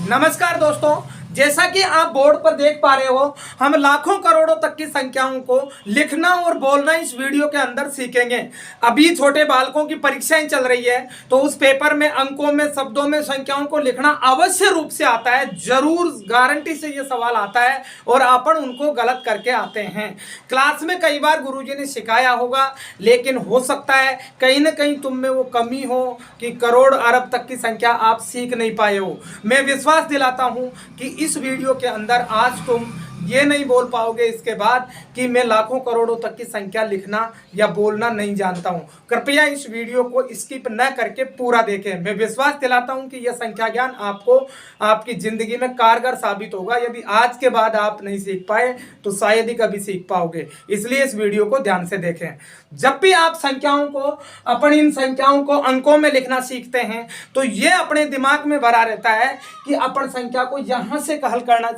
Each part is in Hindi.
नमस्कार दोस्तों, जैसा कि आप बोर्ड पर देख पा रहे हो, हम लाखों करोड़ों तक की संख्याओं को लिखना और बोलना इस वीडियो के अंदर सीखेंगे। अभी छोटे बालकों की परीक्षाएं चल रही है, तो उस पेपर में अंकों में, शब्दों में संख्याओं को लिखना अवश्य रूप से आता है। जरूर गारंटी से ये सवाल आता है और अपन उनको गलत करके आते हैं। क्लास में कई बार गुरुजी ने सिखाया होगा, लेकिन हो सकता है कहीं ना कहीं तुम में वो कमी हो कि करोड़ अरब तक की संख्या आप सीख नहीं पाए हो। मैं विश्वास दिलाता हूं कि इस वीडियो के अंदर आज तुम ये नहीं बोल पाओगे इसके बाद कि मैं लाखों करोड़ों तक की संख्या लिखना या बोलना नहीं जानता हूं। कृपया इस वीडियो को स्किप न करके पूरा देखें। मैं विश्वास दिलाता हूं कि यह संख्या ज्ञान आपको आपकी जिंदगी में कारगर साबित होगा। यदि आज के बाद आप नहीं सीख पाए तो शायद ही कभी सीख पाओगे, इसलिए इस वीडियो को ध्यान से देखें। जब भी आप संख्याओं को, अपनी इन संख्याओं को अंकों में लिखना सीखते हैं, तो ये अपने दिमाग में भरा रहता है कि अपन संख्या को यहां से हल करना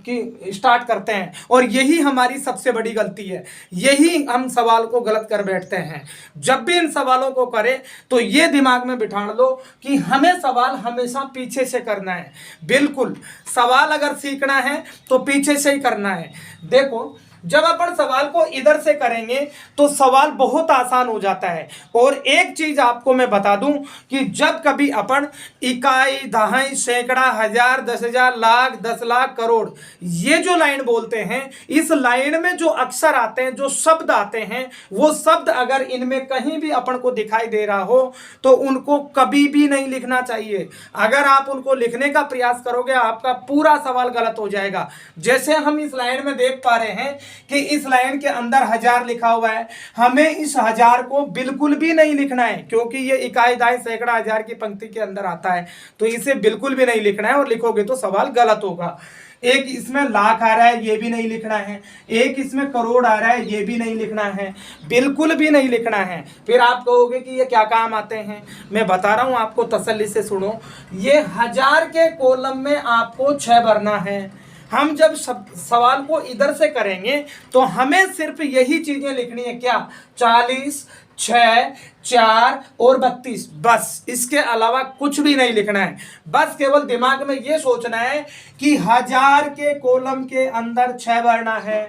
कि स्टार्ट करते हैं, और यही हमारी सबसे बड़ी गलती है। यही हम सवाल को गलत कर बैठते हैं। जब भी इन सवालों को करें तो ये दिमाग में बिठा लो कि हमें सवाल हमेशा पीछे से करना है। बिल्कुल, सवाल अगर सीखना है तो पीछे से ही करना है। देखो, जब अपन सवाल को इधर से करेंगे तो सवाल बहुत आसान हो जाता है। और एक चीज आपको मैं बता दूं कि जब कभी अपन इकाई, दहाई, सैकड़ा, हजार, 10,000, लाख, 10 लाख, करोड़, ये जो लाइन बोलते हैं, इस लाइन में जो अक्षर आते हैं, जो शब्द आते हैं, वो शब्द अगर इनमें कहीं भी अपन को दिखाई दे रहा हो तो उनको कभी भी नहीं लिखना चाहिए। अगर आप उनको लिखने का प्रयास करोगे, आपका पूरा सवाल गलत हो जाएगा। जैसे हम इस लाइन में देख पा रहे हैं कि इस लाइन के अंदर 1000 लिखा हुआ है, हमें इस 1000 को बिल्कुल भी नहीं लिखना है, क्योंकि ये इकाई, दहाई, सैकड़ा, हजार की पंक्ति के अंदर आता है, तो इसे बिल्कुल भी नहीं लिखना है। और लिखोगे तो सवाल गलत होगा। एक इसमें लाख आ रहा है, ये भी नहीं लिखना है। एक इसमें करोड़ आ रहा है, ये भी नहीं लिखना है, बिल्कुल भी नहीं लिखना है। फिर आप कहोगे कि ये क्या काम आते हैं। मैं बता रहा हूं आपको, तसल्ली से सुनो। ये 1000 के कॉलम में आपको 6 भरना है। हम जब सवाल को इधर से करेंगे तो हमें सिर्फ यही चीजें लिखनी है। क्या? 40, 6, 4 और 32, बस। इसके अलावा कुछ भी नहीं लिखना है। बस केवल दिमाग में ये सोचना है कि 1000 के कॉलम के अंदर 6 भरना है।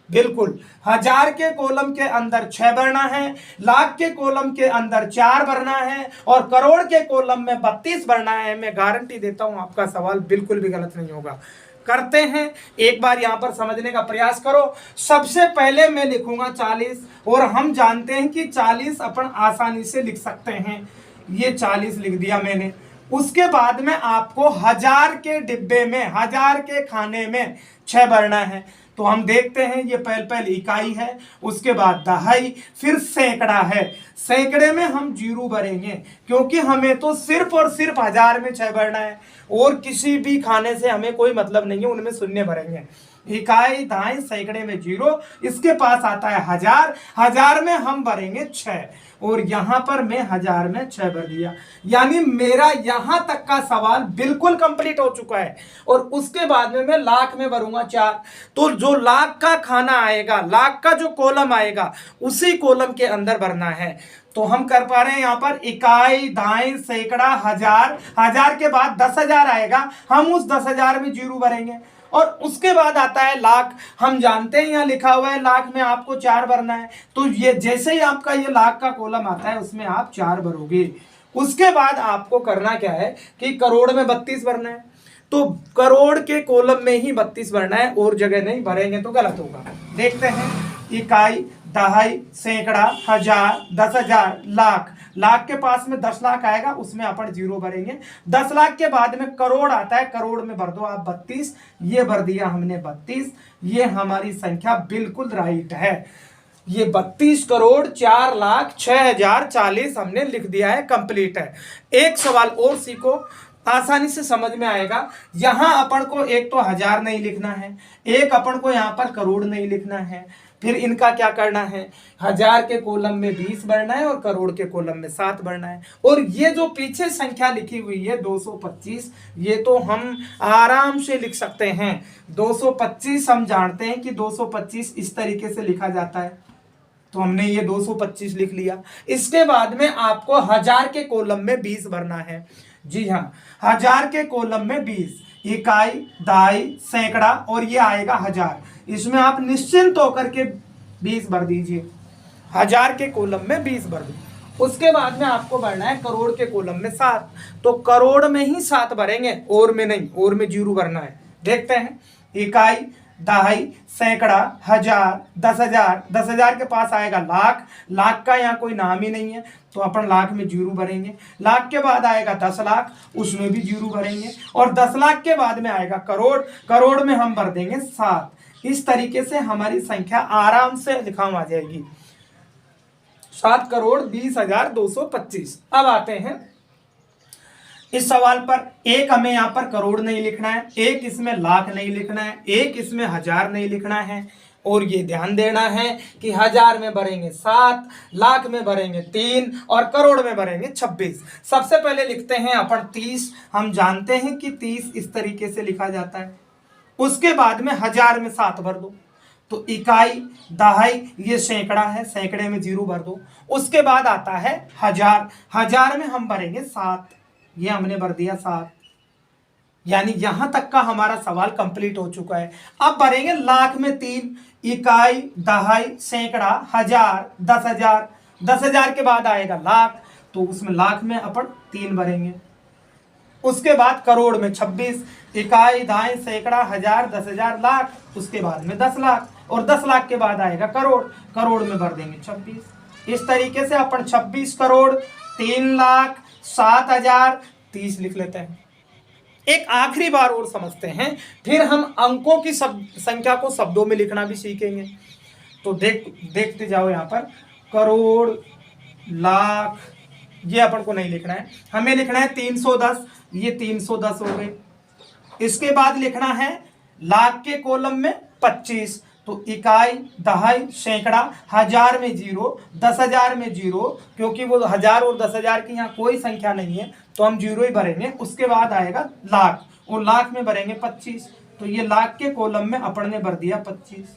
बिल्कुल, 1000 के कॉलम के अंदर 6 भरना है, लाख के कॉलम के अंदर 4 भरना है, और करोड़ के कॉलम में 32 भरना है। मैं गारंटी देता हूं आपका सवाल बिल्कुल भी गलत नहीं होगा। करते हैं, एक बार यहां पर समझने का प्रयास करो। सबसे पहले मैं लिखूंगा 40, और हम जानते हैं कि 40 अपन आसानी से लिख सकते हैं। ये 40 लिख दिया मैंने। उसके बाद में आपको 1000 के डिब्बे में, 1000 के खाने में 6 भरना है। तो हम देखते हैं, ये पहले इकाई है, उसके बाद दहाई, फिर सैकड़ा है। सैकड़े में हम 0 भरेंगे, क्योंकि हमें तो सिर्फ और सिर्फ 1000 में 6 भरना है, और किसी भी खाने से हमें कोई मतलब नहीं है, उनमें शून्य भरेंगे। इकाई, दहाई, सैकड़े में 0, इसके पास आता है 1000, 1000 में हम भरेंगे 6, और यहां पर मैं 1000 में 6 भर दिया। यानी मेरा यहां तक का सवाल बिल्कुल कंप्लीट हो चुका है। और उसके बाद में मैं लाख में भरूंगा 4। तो जो लाख का खाना आएगा, लाख का जो कॉलम आएगा, उसी कॉलम के अंदर भरना है। तो हम कर पा रहे हैं यहां पर इकाई, दहाई, सैकड़ा, 1000, 1000 के बाद 10,000 आएगा, हम उस 10,000 में 0 भरेंगे। और उसके बाद आता है लाख। हम जानते हैं यहां लिखा हुआ है लाख में आपको 4 भरना है, तो ये जैसे ही आपका ये लाख का कॉलम आता है उसमें आप 4 भरोगे। उसके बाद आपको करना क्या है कि करोड़ में 32 भरना है। तो करोड़ के कॉलम में ही 32 भरना है, और जगह नहीं भरेंगे तो गलत होगा। देखते हैं, इकाई, दहाई, सैकड़ा, 1000, 10,000, लाख। लाख के पास में 10 लाख आएगा, उसमें अपन 0 भरेंगे। 10 लाख के बाद में करोड़ आता है, करोड़ में भर दो आप 32। ये भर दिया हमने 32। ये हमारी संख्या बिल्कुल राइट है। ये 32 करोड़ 4 लाख 6,000 40 हमने लिख दिया है, कंप्लीट है। एक सवाल और सीखो, आसानी से समझ में आएगा। यहां अपन को एक तो 1000 नहीं लिखना है, एक अपन को यहां पर करोड़ नहीं लिखना है। फिर इनका क्या करना है, 1000 के कॉलम में 20 भरना है, और करोड़ के कॉलम में 7 भरना है। और ये जो पीछे संख्या लिखी हुई है 225, ये तो हम आराम से लिख सकते हैं। 225 हम जानते हैं कि 225 इस तरीके से लिखा जाता है, तो हमने ये 225 लिख लिया। इसके बाद में आपको 1000 के कॉलम में 20 भरना है। जी हाँ, 1000 के कॉलम में 20, इकाई, दहाई, सैकड़ा और ये आएगा 1000। इसमें आप निश्चिंत होकर के 20 भर दीजिए। 1000 के कॉलम में 20 भर दो। उसके बाद में आपको भरना है करोड़ के कॉलम में 7, तो करोड़ में ही 7 भरेंगे, और में नहीं, और में 0 भरना है। देखते हैं, इकाई, दहाई, सैकड़ा, 1000, 10,000, 10,000 के पास आएगा लाख, लाख का यहाँ कोई नाम ही नहीं है तो अपन लाख में 0 भरेंगे। लाख के बाद आएगा 10 लाख, उसमें भी 0 भरेंगे, और 10 लाख के बाद में आएगा करोड़, करोड़ में हम भर देंगे 7। इस तरीके से हमारी संख्या आराम से लिखाम आ जाएगी, 7,20,225। अब आते हैं इस सवाल पर। एक हमें यहाँ पर करोड़ नहीं लिखना है, एक इसमें लाख नहीं लिखना है, एक इसमें 1000 नहीं लिखना है, और ये ध्यान देना है कि 1000 में भरेंगे 7, लाख में भरेंगे 3 और करोड़ में भरेंगे 26। सबसे पहले लिखते हैं अपन 30। हम जानते हैं कि 30 इस तरीके से लिखा जाता है। उसके बाद में 1000 में 7 भर दो, तो इकाई, दहाई, ये सैकड़ा है, सैकड़े में 0 भर दो। उसके बाद आता है 1000, 1000 में हम भरेंगे 7, ये हमने भर दिया 7। यानी यहां तक का हमारा सवाल कंप्लीट हो चुका है। अब भरेंगे लाख में 3, इकाई, दहाई, सैकड़ा, 1000, 10,000, 10,000 के बाद आएगा लाख, तो उसमें लाख में अपन 3 भरेंगे। उसके बाद करोड़ में 26, इकाई, दहाई, सैकड़ा, 1000, 10,000, लाख, उसके बाद में 10 लाख, और 10 लाख के बाद आएगा करोड़, करोड़ में भर देंगे 26। इस तरीके से अपन 26 करोड़, 3 लाख, 7,000, 30 लिख लेते हैं। एक आखिरी बार और समझते हैं, फिर हम अंकों की संख्या को शब्दों में लिखना भी सीखेंगे। तो देखते जाओ, यहाँ पर करोड़, लाख, ये अपन को नहीं लिखना है, हमें लिखना है 310, ये 310 हो गए। इसके बाद लिखना है लाख के कॉलम में 25, तो इकाई, दहाई, सैकड़ा, 1000 में 0, 10,000 में 0, क्योंकि वो 1000 और 10,000 की यहाँ कोई संख्या नहीं है तो हम 0 ही भरेंगे। उसके बाद आएगा लाख, और लाख में भरेंगे 25, तो ये लाख के कॉलम में अपन ने भर दिया 25।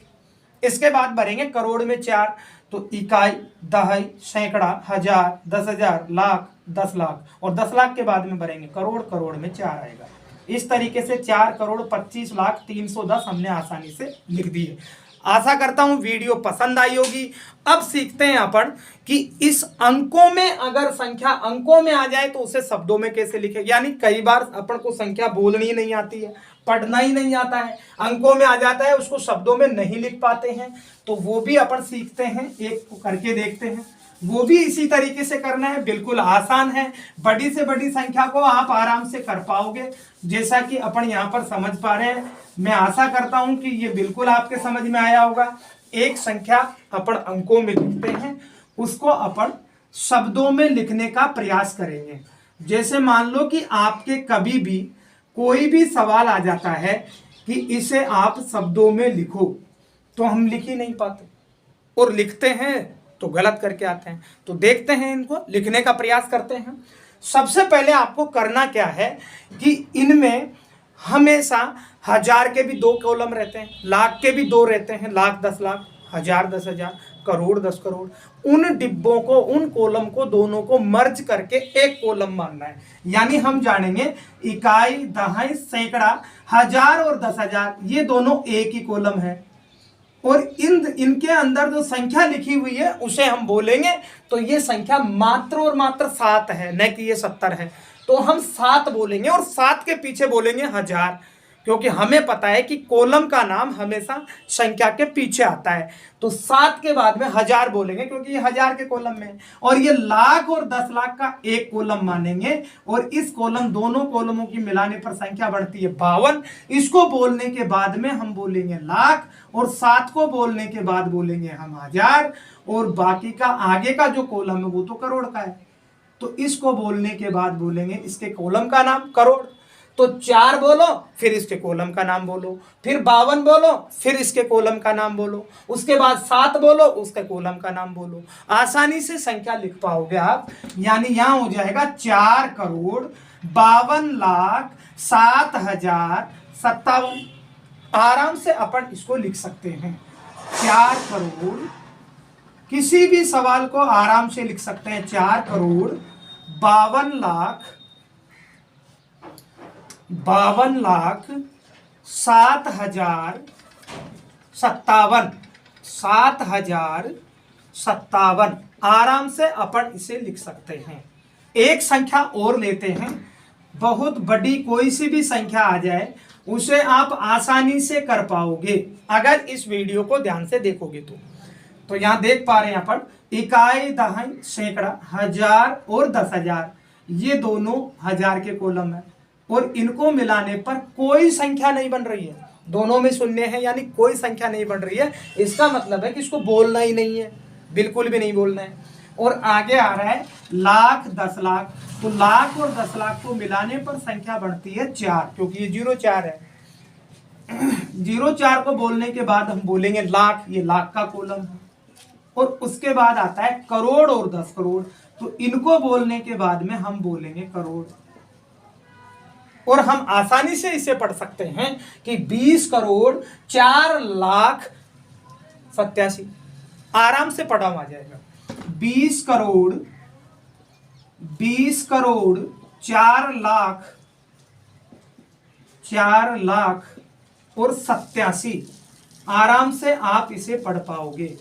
इसके बाद भरेंगे करोड़ में 4, तो इकाई, दहाई, सैकड़ा, 1000, 10,000, लाख, 10 लाख, और 10 लाख के बाद में भरेंगे करोड़, करोड़ में 4 आएगा। इस तरीके से 4 करोड़ 25 लाख 310 हमने आसानी से लिख दिए। आशा करता हूं वीडियो पसंद आई होगी। अब सीखते हैं अपन कि इस अंकों में अगर संख्या अंकों में आ जाए तो उसे शब्दों में कैसे लिखे। यानी कई बार अपन को संख्या बोलनी ही नहीं आती है, पढ़ना ही नहीं आता है, अंकों में आ जाता है, उसको शब्दों में नहीं लिख पाते हैं, तो वो भी अपन सीखते हैं, एक को करके देखते हैं। वो भी इसी तरीके से करना है, बिल्कुल आसान है। बड़ी से बड़ी संख्या को आप आराम से कर पाओगे, जैसा कि अपन यहाँ पर समझ पा रहे हैं। मैं आशा करता हूं कि ये बिल्कुल आपके समझ में आया होगा। एक संख्या अपन अंकों में लिखते हैं, उसको अपन शब्दों में लिखने का प्रयास करेंगे। जैसे मान लो कि आपके कभी भी कोई भी सवाल आ जाता है कि इसे आप शब्दों में लिखो, तो हम लिख ही नहीं पाते, और लिखते हैं तो गलत करके आते हैं। तो देखते हैं, इनको लिखने का प्रयास करते हैं। सबसे पहले आपको करना क्या है कि इनमें हमेशा 1000 के भी 2 कॉलम रहते हैं, लाख के भी 2 रहते हैं, लाख 10 लाख, 1000 10,000, करोड़ 10 करोड़। उन डिब्बों को, उन कॉलम को दोनों को मर्ज करके एक कॉलम मानना है। यानी हम जानेंगे इकाई, दहाई, सैकड़ा, 1000 और 10,000 ये दोनों एक ही कॉलम है, और इनके अंदर जो संख्या लिखी हुई है उसे हम बोलेंगे तो ये संख्या मात्र और मात्र 7 है, न कि ये 70 है। तो हम 7 बोलेंगे, और 7 के पीछे बोलेंगे 1000, क्योंकि हमें पता है कि कॉलम का नाम हमेशा संख्या के पीछे आता है। तो 7 के बाद में 1000 बोलेंगे, क्योंकि ये 1000 के कॉलम में है। और ये लाख और 10 लाख का एक कॉलम मानेंगे, और इस कॉलम, दोनों कॉलमों की मिलाने पर संख्या बढ़ती है 52। इसको बोलने के बाद में हम बोलेंगे लाख, और 7 को बोलने के बाद बोलेंगे हम 1000, और बाकी का आगे का जो कॉलम है वो तो करोड़ का है, तो इसको बोलने के बाद बोलेंगे इसके कॉलम का नाम करोड़। तो 4 बोलो, फिर इसके कॉलम का नाम बोलो, फिर 52 बोलो, फिर इसके कॉलम का नाम बोलो, उसके बाद 7 बोलो, उसके कॉलम का नाम बोलो। आसानी से संख्या लिख पाओगे आप। यानी यहां हो जाएगा 4 करोड़ 52 लाख 7,057। आराम से अपन इसको लिख सकते हैं। 4 करोड़, किसी भी सवाल को आराम से लिख सकते हैं। 4 करोड़ 52 लाख 52,07,057 7,057 आराम से अपन इसे लिख सकते हैं। एक संख्या और लेते हैं, बहुत बड़ी कोई सी भी संख्या आ जाए उसे आप आसानी से कर पाओगे अगर इस वीडियो को ध्यान से देखोगे तो यहां देख पा रहे हैं अपन इकाई, दहाई, सैकड़ा, हजार और 10,000, ये दोनों हजार के कॉलम है और इनको मिलाने पर कोई संख्या नहीं बन रही है, दोनों में शून्य है यानी कोई संख्या नहीं बन रही है। इसका मतलब है कि इसको बोलना ही नहीं है, बिल्कुल भी नहीं बोलना है। और आगे आ रहा है लाख, 10 लाख, तो लाख और 10 लाख को मिलाने पर संख्या बढ़ती है 4, क्योंकि ये 0,4 है। 0,4 को बोलने के बाद हम बोलेंगे लाख, ये लाख का कॉलम है। और उसके बाद आता है करोड़ और 10 करोड़, तो इनको बोलने के बाद में हम बोलेंगे करोड़। और हम आसानी से इसे पढ़ सकते हैं कि 20,04,87,000 आराम से पढ़ा आ जाएगा। 20 करोड़ 4,00,00,000 और 87, आराम से आप इसे पढ़ पाओगे।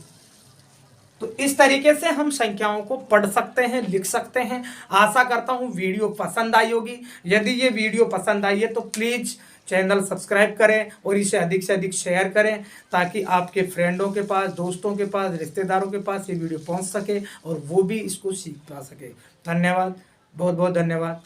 तो इस तरीके से हम संख्याओं को पढ़ सकते हैं, लिख सकते हैं। आशा करता हूं वीडियो पसंद आई होगी। यदि ये वीडियो पसंद आई है तो प्लीज चैनल सब्सक्राइब करें और इसे अधिक से अधिक शेयर करें ताकि आपके फ्रेंडों के पास, दोस्तों के पास, रिश्तेदारों के पास ये वीडियो पहुंच सके और वो भी इसको सीख पा सके। धन्यवाद, बहुत बहुत धन्यवाद।